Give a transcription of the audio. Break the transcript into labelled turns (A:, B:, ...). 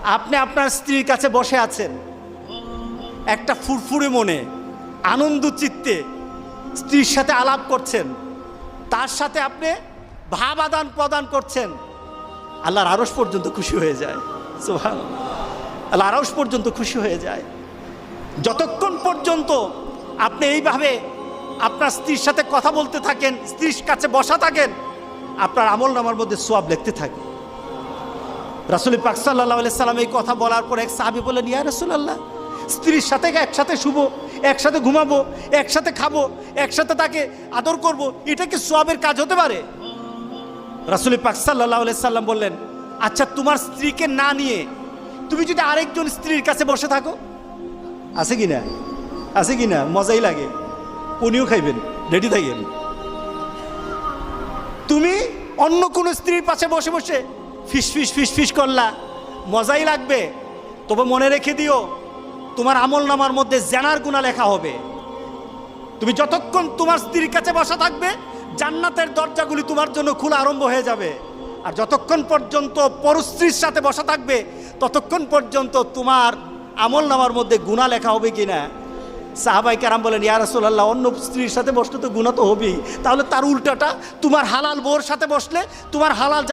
A: আপনি আপনার স্ত্রীর কাছে বসে আছেন, একটা ফুরফুরে মনে আনন্দ চিত্তে স্ত্রীর সাথে আলাপ করছেন, তার সাথে আপনি ভাব আদান প্রদান করছেন, আল্লাহর আরশ পর্যন্ত খুশি হয়ে যায়। সুবহানাল্লাহ, আল্লাহর আরশ পর্যন্ত খুশি হয়ে যায়। যতক্ষণ পর্যন্ত আপনি এইভাবে আপনার স্ত্রীর সাথে কথা বলতে থাকেন, স্ত্রীর কাছে বসা থাকেন, আপনার আমলনামার মধ্যে সওয়াব লিখতে থাকে। রাসূল পাক সাল্লাল্লাহু আলাইহি সাল্লাম এই কথা বলার পর এক সাহাবী বললেন, ইয়া রাসূলুল্লাহ, স্ত্রীর সাথে একসাথে শুবো, একসাথে ঘুমাবো, একসাথে খাবো, একসাথে তাকে আদর করব, এটা কি সওয়াবের কাজ হতে পারে? রাসূল পাক সাল্লাল্লাহু আলাইহি সাল্লাম বললেন, আচ্ছা তোমার স্ত্রীকে না নিয়ে তুমি যদি আরেকজন স্ত্রীর কাছে বসে থাকো, আছে কি না? আছে কি না? মজাই লাগে, উনিও খাইবেন, রেডি থাকেন। তুমি অন্য কোনো স্ত্রীর পাশে বসে বসে ফিস ফিস ফিস ফিস করলা, মজাই লাগবে, তবে মনে রেখে দিও তোমার আমলনামার মধ্যে জেনার গুনাহ লেখা হবে। তুমি যতক্ষণ তোমার স্ত্রীর কাছে বসা থাকবে, জান্নাতের দরজাগুলি তোমার জন্য খোলা আরম্ভ হয়ে যাবে। আর যতক্ষণ পর্যন্ত পরস্ত্রীর সাথে বসা থাকবে, ততক্ষণ পর্যন্ত তোমার আমলনামার মধ্যে গুনাহ লেখা হবে কিনা। সাহাবায়ে কেরাম বলেন, ইয়া রাসূলুল্লাহ, অন্য স্ত্রীর সাথে বসলে তো গুনাহ তো হবেই, তাহলে তার উল্টাটা তোমার হালাল বউর সাথে বসলে তোমার হালাল